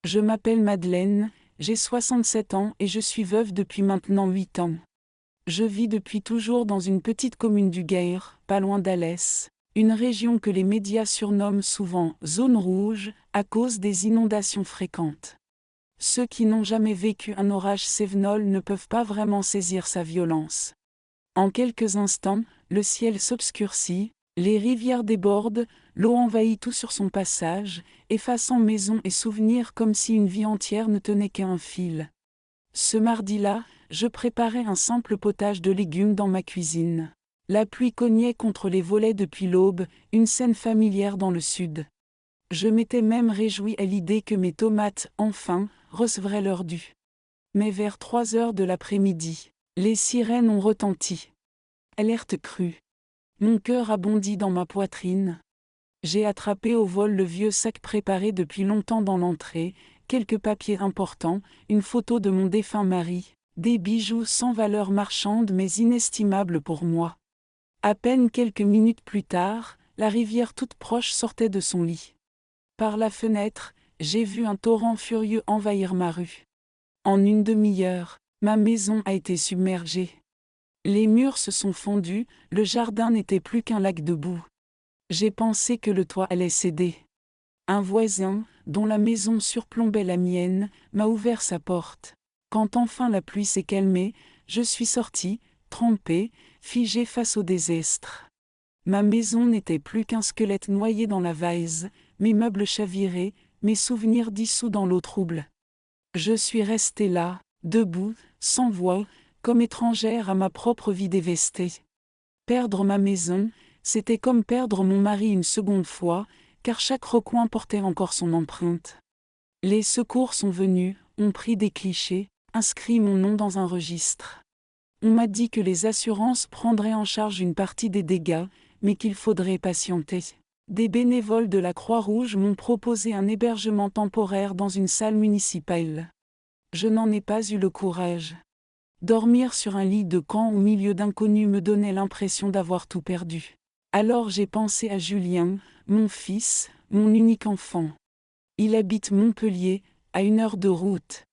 Je m'appelle Madeleine, j'ai 67 ans et je suis veuve depuis maintenant 8 ans. Je vis depuis toujours dans une petite commune du Gers, pas loin d'Alès, une région que les médias surnomment souvent « zone rouge » à cause des inondations fréquentes. Ceux qui n'ont jamais vécu un orage cévenol ne peuvent pas vraiment saisir sa violence. En quelques instants, le ciel s'obscurcit, les rivières débordent, l'eau envahit tout sur son passage, effaçant maisons et souvenirs comme si une vie entière ne tenait qu'à un fil. Ce mardi-là, je préparais un simple potage de légumes dans ma cuisine. La pluie cognait contre les volets depuis l'aube, une scène familière dans le sud. Je m'étais même réjoui à l'idée que mes tomates, enfin, recevraient leur dû. Mais vers 3 heures de l'après-midi, les sirènes ont retenti. Alerte crue. Mon cœur a bondi dans ma poitrine. J'ai attrapé au vol le vieux sac préparé depuis longtemps dans l'entrée, quelques papiers importants, une photo de mon défunt mari, des bijoux sans valeur marchande mais inestimables pour moi. À peine quelques minutes plus tard, la rivière toute proche sortait de son lit. Par la fenêtre, j'ai vu un torrent furieux envahir ma rue. En une demi-heure, ma maison a été submergée. Les murs se sont fondus, le jardin n'était plus qu'un lac de boue. J'ai pensé que le toit allait céder. Un voisin, dont la maison surplombait la mienne, m'a ouvert sa porte. Quand enfin la pluie s'est calmée, je suis sortie, trempée, figée face au désastre. Ma maison n'était plus qu'un squelette noyé dans la vase, mes meubles chavirés, mes souvenirs dissous dans l'eau trouble. Je suis restée là, debout, sans voix, comme étrangère à ma propre vie dévastée. Perdre ma maison, c'était comme perdre mon mari une seconde fois, car chaque recoin portait encore son empreinte. Les secours sont venus, ont pris des clichés, inscrit mon nom dans un registre. On m'a dit que les assurances prendraient en charge une partie des dégâts, mais qu'il faudrait patienter. Des bénévoles de la Croix-Rouge m'ont proposé un hébergement temporaire dans une salle municipale. Je n'en ai pas eu le courage. Dormir sur un lit de camp au milieu d'inconnus me donnait l'impression d'avoir tout perdu. Alors j'ai pensé à Julien, mon fils, mon unique enfant. Il habite Montpellier, à 1 heure de route.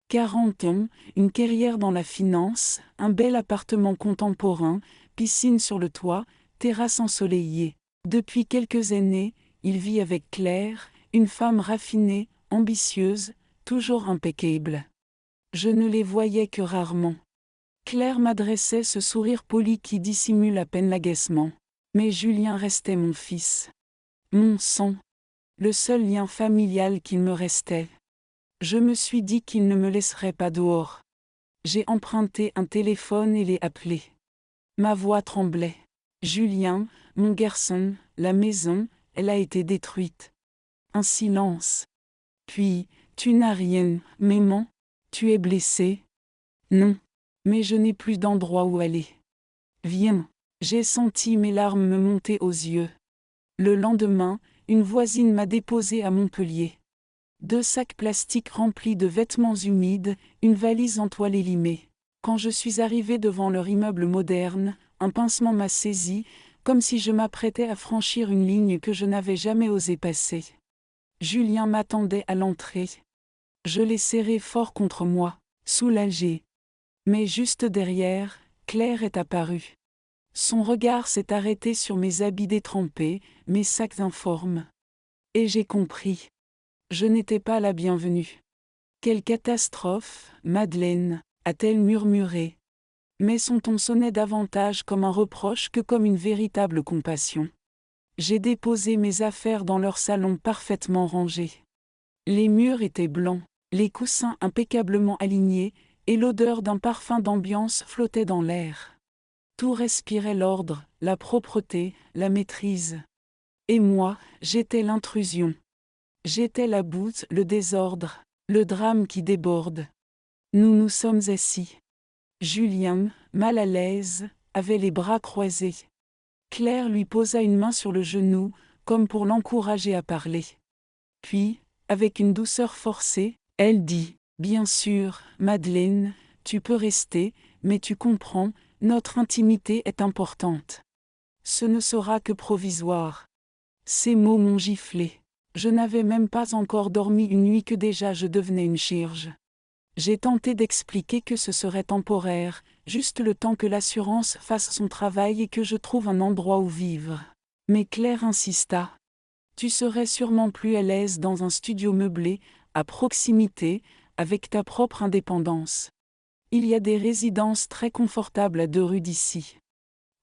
40 ans, une carrière dans la finance, un bel appartement contemporain, piscine sur le toit, terrasse ensoleillée. Depuis quelques années, il vit avec Claire, une femme raffinée, ambitieuse, toujours impeccable. Je ne les voyais que rarement. Claire m'adressait ce sourire poli qui dissimule à peine l'agacement. Mais Julien restait mon fils. Mon sang. Le seul lien familial qu'il me restait. Je me suis dit qu'il ne me laisserait pas dehors. J'ai emprunté un téléphone et l'ai appelé. Ma voix tremblait. Julien, mon garçon, la maison, elle a été détruite. Un silence. Puis, tu n'as rien, maman? Tu es blessé? Non. Mais je n'ai plus d'endroit où aller. Viens. J'ai senti mes larmes me monter aux yeux. Le lendemain, une voisine m'a déposé à Montpellier. 2 sacs plastiques remplis de vêtements humides, une valise en toile élimée. Quand je suis arrivée devant leur immeuble moderne, un pincement m'a saisi, comme si je m'apprêtais à franchir une ligne que je n'avais jamais osé passer. Julien m'attendait à l'entrée. Je l'ai serré fort contre moi, soulagé. Mais juste derrière, Claire est apparue. Son regard s'est arrêté sur mes habits détrempés, mes sacs informes. Et j'ai compris. Je n'étais pas la bienvenue. Quelle catastrophe, Madeleine, a-t-elle murmuré. Mais son ton sonnait davantage comme un reproche que comme une véritable compassion. J'ai déposé mes affaires dans leur salon parfaitement rangé. Les murs étaient blancs, les coussins impeccablement alignés, et l'odeur d'un parfum d'ambiance flottait dans l'air. Tout respirait l'ordre, la propreté, la maîtrise. Et moi, j'étais l'intrusion. J'étais la boue, le désordre, le drame qui déborde. Nous nous sommes assis. Julien, mal à l'aise, avait les bras croisés. Claire lui posa une main sur le genou, comme pour l'encourager à parler. Puis, avec une douceur forcée, elle dit « Bien sûr, Madeleine, tu peux rester, mais tu comprends, notre intimité est importante. Ce ne sera que provisoire. » Ces mots m'ont giflé. Je n'avais même pas encore dormi une nuit que déjà je devenais une chirurge. J'ai tenté d'expliquer que ce serait temporaire, juste le temps que l'assurance fasse son travail et que je trouve un endroit où vivre. Mais Claire insista. Tu serais sûrement plus à l'aise dans un studio meublé, à proximité, avec ta propre indépendance. Il y a des résidences très confortables à 2 rues d'ici.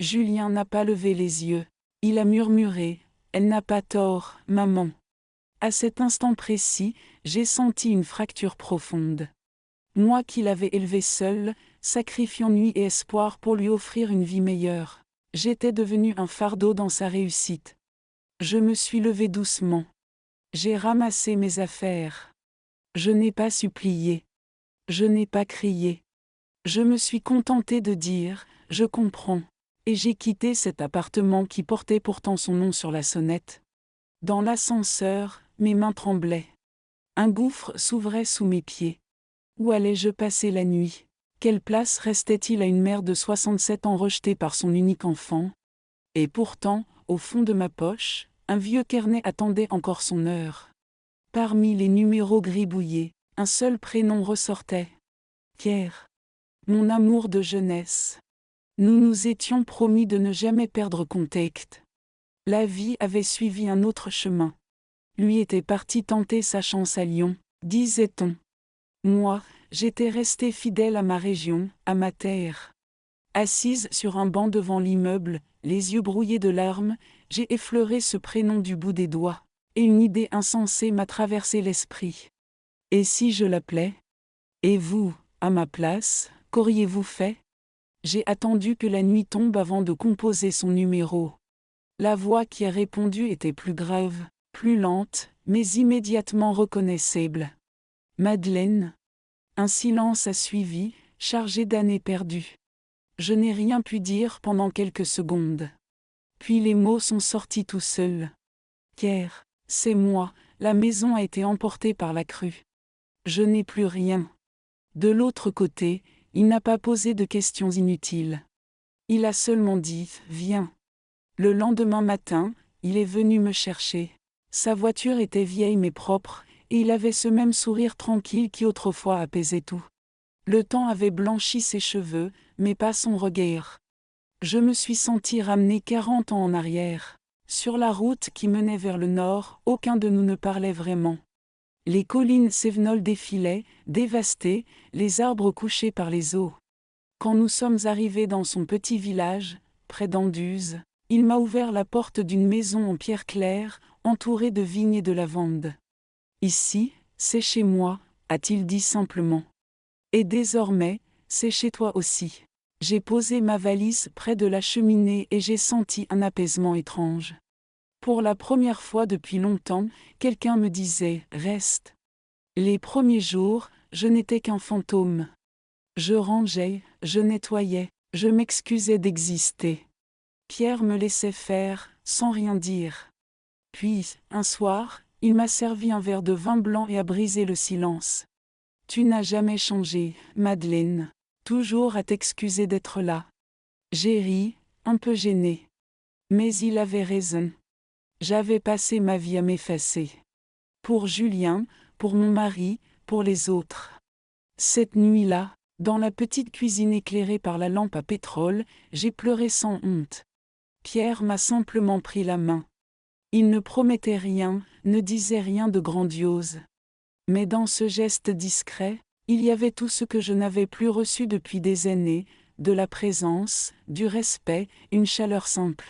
Julien n'a pas levé les yeux. Il a murmuré. Elle n'a pas tort, maman. À cet instant précis, j'ai senti une fracture profonde. Moi qui l'avais élevé seul, sacrifiant nuit et espoir pour lui offrir une vie meilleure, j'étais devenu un fardeau dans sa réussite. Je me suis levé doucement. J'ai ramassé mes affaires. Je n'ai pas supplié. Je n'ai pas crié. Je me suis contenté de dire « Je comprends », et j'ai quitté cet appartement qui portait pourtant son nom sur la sonnette. Dans l'ascenseur, mes mains tremblaient. Un gouffre s'ouvrait sous mes pieds. Où allais-je passer la nuit? Quelle place restait-il à une mère de 67 ans rejetée par son unique enfant? Et pourtant, au fond de ma poche, un vieux carnet attendait encore son heure. Parmi les numéros gribouillés, un seul prénom ressortait. Pierre. Mon amour de jeunesse. Nous nous étions promis de ne jamais perdre contact. La vie avait suivi un autre chemin. Lui était parti tenter sa chance à Lyon, disait-on. Moi, j'étais restée fidèle à ma région, à ma terre. Assise sur un banc devant l'immeuble, les yeux brouillés de larmes, j'ai effleuré ce prénom du bout des doigts, et une idée insensée m'a traversé l'esprit. Et si je l'appelais? Et vous, à ma place, qu'auriez-vous fait? J'ai attendu que la nuit tombe avant de composer son numéro. La voix qui a répondu était plus grave, plus lente, mais immédiatement reconnaissable. Madeleine. Un silence a suivi, chargé d'années perdues. Je n'ai rien pu dire pendant quelques secondes. Puis les mots sont sortis tout seuls. Pierre, c'est moi, la maison a été emportée par la crue. Je n'ai plus rien. De l'autre côté, il n'a pas posé de questions inutiles. Il a seulement dit « Viens ». Le lendemain matin, il est venu me chercher. Sa voiture était vieille mais propre, et il avait ce même sourire tranquille qui autrefois apaisait tout. Le temps avait blanchi ses cheveux, mais pas son regard. Je me suis senti ramené 40 ans en arrière. Sur la route qui menait vers le nord, aucun de nous ne parlait vraiment. Les collines cévenoles défilaient, dévastées, les arbres couchés par les eaux. Quand nous sommes arrivés dans son petit village, près d'Anduze, il m'a ouvert la porte d'une maison en pierre claire, entourée de vignes et de lavandes. « Ici, c'est chez moi », a-t-il dit simplement. « Et désormais, c'est chez toi aussi. » J'ai posé ma valise près de la cheminée et j'ai senti un apaisement étrange. Pour la première fois depuis longtemps, quelqu'un me disait « Reste ». Les premiers jours, je n'étais qu'un fantôme. Je rangeais, je nettoyais, je m'excusais d'exister. Pierre me laissait faire, sans rien dire. Puis, un soir, il m'a servi un verre de vin blanc et a brisé le silence. « Tu n'as jamais changé, Madeleine. Toujours à t'excuser d'être là. » J'ai ri, un peu gêné. Mais il avait raison. J'avais passé ma vie à m'effacer. Pour Julien, pour mon mari, pour les autres. Cette nuit-là, dans la petite cuisine éclairée par la lampe à pétrole, j'ai pleuré sans honte. Pierre m'a simplement pris la main. Il ne promettait rien, ne disait rien de grandiose. Mais dans ce geste discret, il y avait tout ce que je n'avais plus reçu depuis des années, de la présence, du respect, une chaleur simple.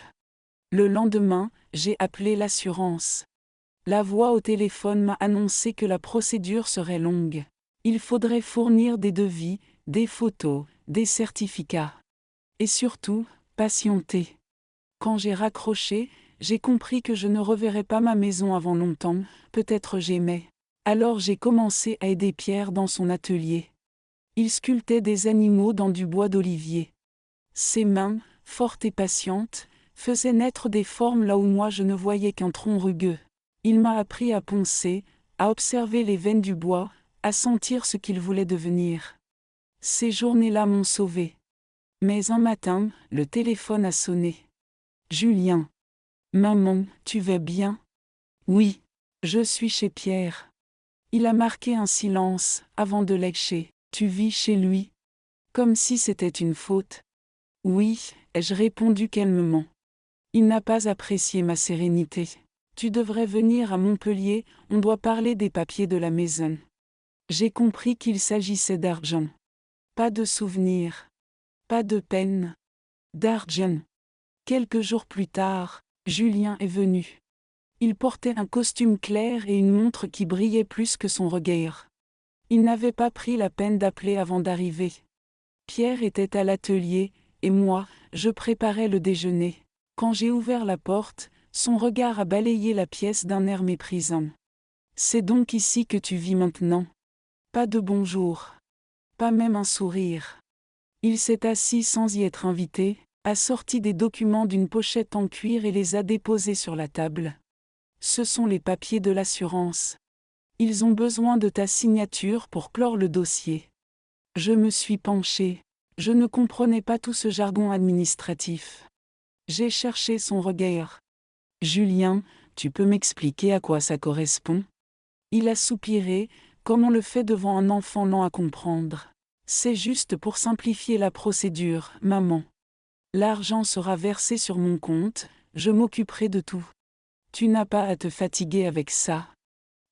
Le lendemain, j'ai appelé l'assurance. La voix au téléphone m'a annoncé que la procédure serait longue. Il faudrait fournir des devis, des photos, des certificats. Et surtout, patienter. Quand j'ai raccroché, j'ai compris que je ne reverrais pas ma maison avant longtemps, peut-être jamais. Alors j'ai commencé à aider Pierre dans son atelier. Il sculptait des animaux dans du bois d'olivier. Ses mains, fortes et patientes, faisaient naître des formes là où moi je ne voyais qu'un tronc rugueux. Il m'a appris à poncer, à observer les veines du bois, à sentir ce qu'il voulait devenir. Ces journées-là m'ont sauvé. Mais un matin, le téléphone a sonné. « Julien. Maman, tu vas bien? » « Oui. » Je suis chez Pierre. Il a marqué un silence, avant de lécher. Tu vis chez lui? Comme si c'était une faute. Oui, ai-je répondu calmement. Il n'a pas apprécié ma sérénité. Tu devrais venir à Montpellier, on doit parler des papiers de la maison. J'ai compris qu'il s'agissait d'argent. Pas de souvenirs. Pas de peine. D'argent. Quelques jours plus tard, Julien est venu. Il portait un costume clair et une montre qui brillait plus que son regard. Il n'avait pas pris la peine d'appeler avant d'arriver. Pierre était à l'atelier, et moi, je préparais le déjeuner. Quand j'ai ouvert la porte, son regard a balayé la pièce d'un air méprisant. C'est donc ici que tu vis maintenant? Pas de bonjour. Pas même un sourire. Il s'est assis sans y être invité, a sorti des documents d'une pochette en cuir et les a déposés sur la table. Ce sont les papiers de l'assurance. Ils ont besoin de ta signature pour clore le dossier. Je me suis penchée. Je ne comprenais pas tout ce jargon administratif. J'ai cherché son regard. Julien, tu peux m'expliquer à quoi ça correspond? Il a soupiré, comme on le fait devant un enfant lent à comprendre. C'est juste pour simplifier la procédure, maman. L'argent sera versé sur mon compte, je m'occuperai de tout. Tu n'as pas à te fatiguer avec ça.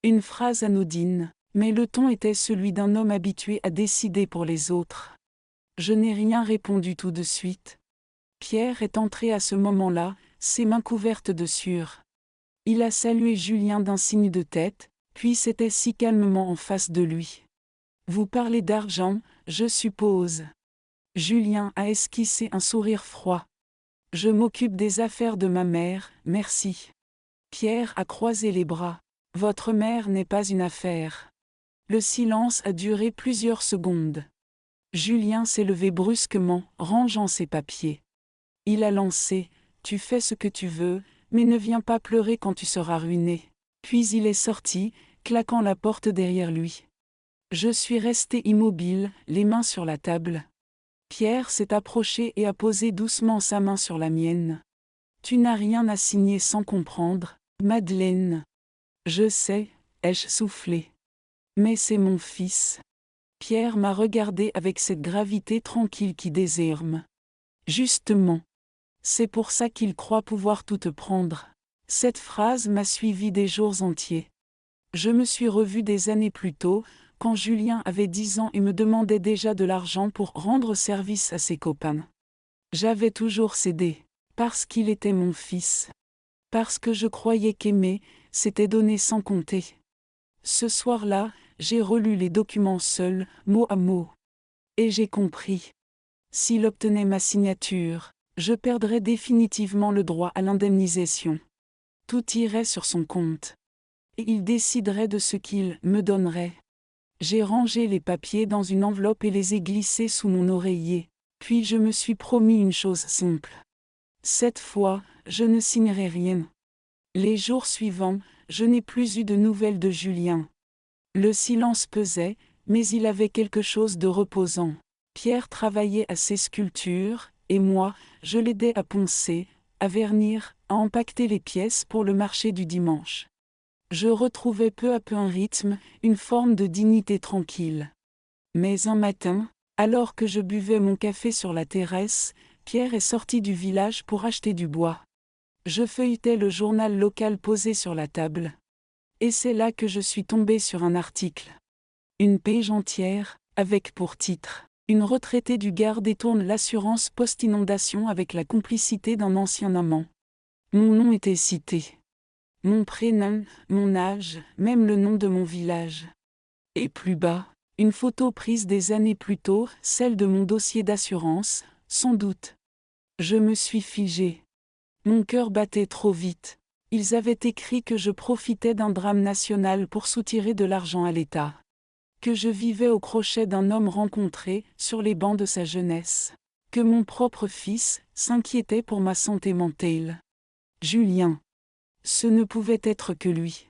Une phrase anodine, mais le ton était celui d'un homme habitué à décider pour les autres. Je n'ai rien répondu tout de suite. Pierre est entré à ce moment-là, ses mains couvertes de sueur. Il a salué Julien d'un signe de tête, puis s'est assis calmement en face de lui. Vous parlez d'argent, je suppose. Julien a esquissé un sourire froid. Je m'occupe des affaires de ma mère, merci. Pierre a croisé les bras. Votre mère n'est pas une affaire. Le silence a duré plusieurs secondes. Julien s'est levé brusquement, rangeant ses papiers. Il a lancé « Tu fais ce que tu veux, mais ne viens pas pleurer quand tu seras ruiné ». Puis il est sorti, claquant la porte derrière lui. Je suis resté immobile, les mains sur la table. Pierre s'est approché et a posé doucement sa main sur la mienne. « Tu n'as rien à signer sans comprendre, Madeleine. » « Je sais, ai-je soufflé. Mais c'est mon fils. » Pierre m'a regardé avec cette gravité tranquille qui désarme. « Justement. C'est pour ça qu'il croit pouvoir tout te prendre. » Cette phrase m'a suivi des jours entiers. Je me suis revu des années plus tôt, quand Julien avait 10 ans et me demandait déjà de l'argent pour rendre service à ses copains. J'avais toujours cédé, parce qu'il était mon fils. Parce que je croyais qu'aimer, c'était donner sans compter. Ce soir-là, j'ai relu les documents seul, mot à mot. Et j'ai compris. S'il obtenait ma signature, je perdrais définitivement le droit à l'indemnisation. Tout irait sur son compte. Et il déciderait de ce qu'il me donnerait. J'ai rangé les papiers dans une enveloppe et les ai glissés sous mon oreiller. Puis je me suis promis une chose simple. Cette fois, je ne signerai rien. Les jours suivants, je n'ai plus eu de nouvelles de Julien. Le silence pesait, mais il avait quelque chose de reposant. Pierre travaillait à ses sculptures, et moi, je l'aidais à poncer, à vernir, à empaqueter les pièces pour le marché du dimanche. Je retrouvais peu à peu un rythme, une forme de dignité tranquille. Mais un matin, alors que je buvais mon café sur la terrasse, Pierre est sorti du village pour acheter du bois. Je feuilletais le journal local posé sur la table. Et c'est là que je suis tombé sur un article. Une page entière, avec pour titre « Une retraitée du Gard détourne l'assurance post-inondation avec la complicité d'un ancien amant ». Mon nom était cité. Mon prénom, mon âge, même le nom de mon village. Et plus bas, une photo prise des années plus tôt, celle de mon dossier d'assurance, sans doute. Je me suis figé. Mon cœur battait trop vite. Ils avaient écrit que je profitais d'un drame national pour soutirer de l'argent à l'État. Que je vivais au crochet d'un homme rencontré sur les bancs de sa jeunesse. Que mon propre fils s'inquiétait pour ma santé mentale. Julien. Ce ne pouvait être que lui.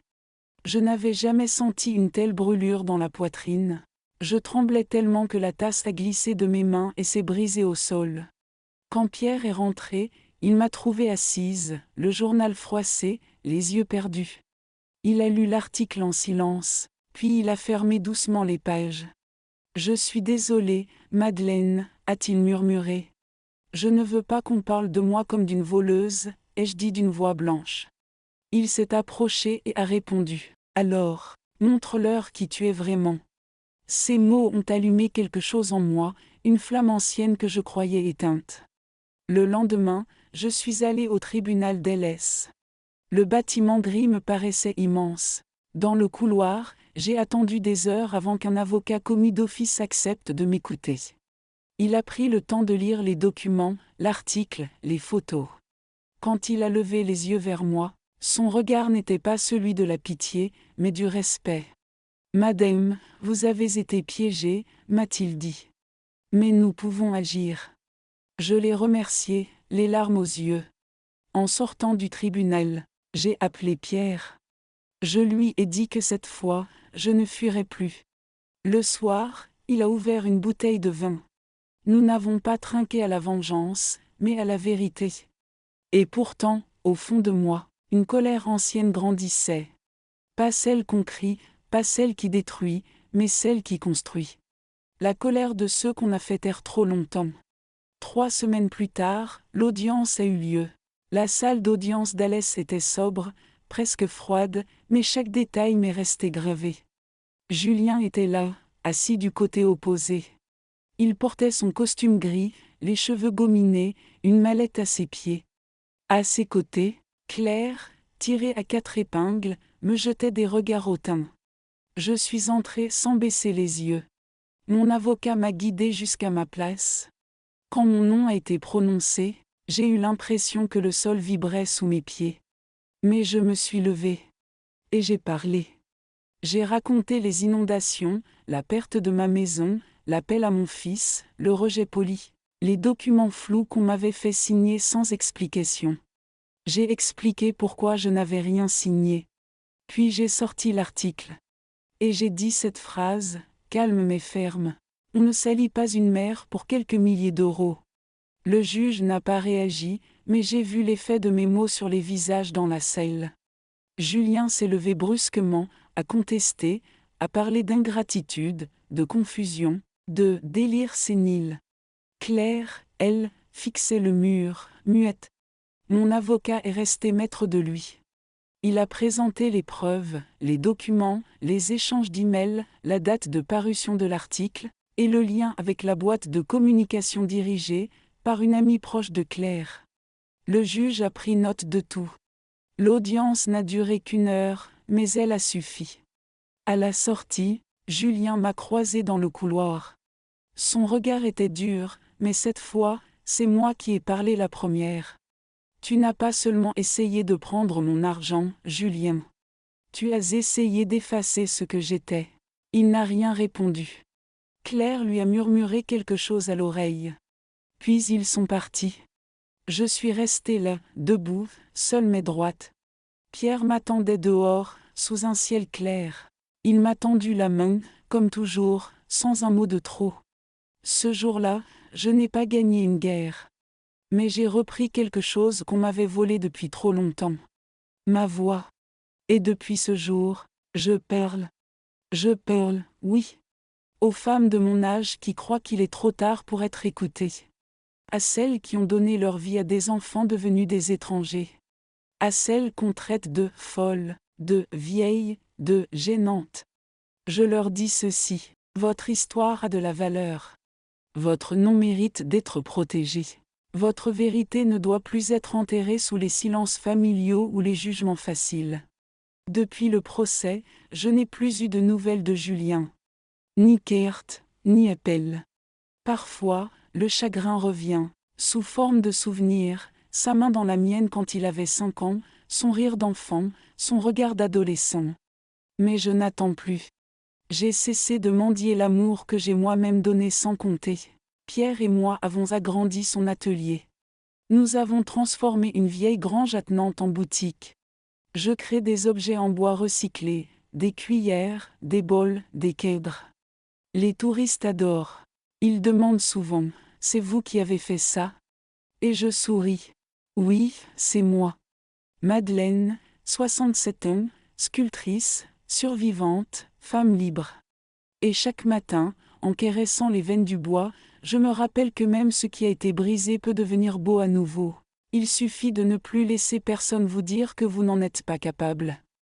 Je n'avais jamais senti une telle brûlure dans la poitrine. Je tremblais tellement que la tasse a glissé de mes mains et s'est brisée au sol. Quand Pierre est rentré, il m'a trouvée assise, le journal froissé, les yeux perdus. Il a lu l'article en silence, puis il a fermé doucement les pages. « Je suis désolé, Madeleine, a-t-il murmuré. Je ne veux pas qu'on parle de moi comme d'une voleuse, ai-je dit d'une voix blanche. Il s'est approché et a répondu. Alors, montre-leur qui tu es vraiment. Ces mots ont allumé quelque chose en moi, une flamme ancienne que je croyais éteinte. Le lendemain, je suis allé au tribunal d'Ls. Le bâtiment gris me paraissait immense. Dans le couloir, j'ai attendu des heures avant qu'un avocat commis d'office accepte de m'écouter. Il a pris le temps de lire les documents, l'article, les photos. Quand il a levé les yeux vers moi, son regard n'était pas celui de la pitié, mais du respect. « Madame, vous avez été piégée, m'a-t-il dit. Mais nous pouvons agir. » Je l'ai remercié, les larmes aux yeux. En sortant du tribunal, j'ai appelé Pierre. Je lui ai dit que cette fois, je ne fuirai plus. Le soir, il a ouvert une bouteille de vin. Nous n'avons pas trinqué à la vengeance, mais à la vérité. Et pourtant, au fond de moi, une colère ancienne grandissait. Pas celle qu'on crie, pas celle qui détruit, mais celle qui construit. La colère de ceux qu'on a fait taire trop longtemps. 3 semaines plus tard, l'audience a eu lieu. La salle d'audience d'Alès était sobre, presque froide, mais chaque détail m'est resté gravé. Julien était là, assis du côté opposé. Il portait son costume gris, les cheveux gominés, une mallette à ses pieds. À ses côtés, Claire, tirée à 4 épingles, me jetait des regards hautains. Je suis entré sans baisser les yeux. Mon avocat m'a guidé jusqu'à ma place. Quand mon nom a été prononcé, j'ai eu l'impression que le sol vibrait sous mes pieds. Mais je me suis levé. Et j'ai parlé. J'ai raconté les inondations, la perte de ma maison, l'appel à mon fils, le rejet poli, les documents flous qu'on m'avait fait signer sans explication. J'ai expliqué pourquoi je n'avais rien signé. Puis j'ai sorti l'article. Et j'ai dit cette phrase, calme mais ferme. On ne salit pas une mère pour quelques milliers d'euros. Le juge n'a pas réagi, mais j'ai vu l'effet de mes mots sur les visages dans la salle. Julien s'est levé brusquement, a contesté, a parlé d'ingratitude, de confusion, de délire sénile. Claire, elle, fixait le mur, muette. Mon avocat est resté maître de lui. Il a présenté les preuves, les documents, les échanges d'emails, la date de parution de l'article, et le lien avec la boîte de communication dirigée par une amie proche de Claire. Le juge a pris note de tout. L'audience n'a duré qu'1 heure, mais elle a suffi. À la sortie, Julien m'a croisé dans le couloir. Son regard était dur, mais cette fois, c'est moi qui ai parlé la première. Tu n'as pas seulement essayé de prendre mon argent, Julien. Tu as essayé d'effacer ce que j'étais. Il n'a rien répondu. Claire lui a murmuré quelque chose à l'oreille. Puis ils sont partis. Je suis restée là, debout, seule mais droite. Pierre m'attendait dehors, sous un ciel clair. Il m'a tendu la main, comme toujours, sans un mot de trop. Ce jour-là, je n'ai pas gagné une guerre. Mais j'ai repris quelque chose qu'on m'avait volé depuis trop longtemps. Ma voix. Et depuis ce jour, je parle. Je parle, oui. Aux femmes de mon âge qui croient qu'il est trop tard pour être écoutées. À celles qui ont donné leur vie à des enfants devenus des étrangers. À celles qu'on traite de folles, de vieilles, de gênantes. Je leur dis ceci, votre histoire a de la valeur. Votre nom mérite d'être protégé. Votre vérité ne doit plus être enterrée sous les silences familiaux ou les jugements faciles. Depuis le procès, je n'ai plus eu de nouvelles de Julien. Ni carte, ni appel. Parfois, le chagrin revient, sous forme de souvenirs, sa main dans la mienne quand il avait 5 ans, son rire d'enfant, son regard d'adolescent. Mais je n'attends plus. J'ai cessé de mendier l'amour que j'ai moi-même donné sans compter. Pierre et moi avons agrandi son atelier. Nous avons transformé une vieille grange attenante en boutique. Je crée des objets en bois recyclés, des cuillères, des bols, des cadres. Les touristes adorent. Ils demandent souvent, « C'est vous qui avez fait ça ?» Et je souris. « Oui, c'est moi. » Madeleine, 67 ans, sculptrice, survivante, femme libre. Et chaque matin, en caressant les veines du bois, je me rappelle que même ce qui a été brisé peut devenir beau à nouveau. Il suffit de ne plus laisser personne vous dire que vous n'en êtes pas capable.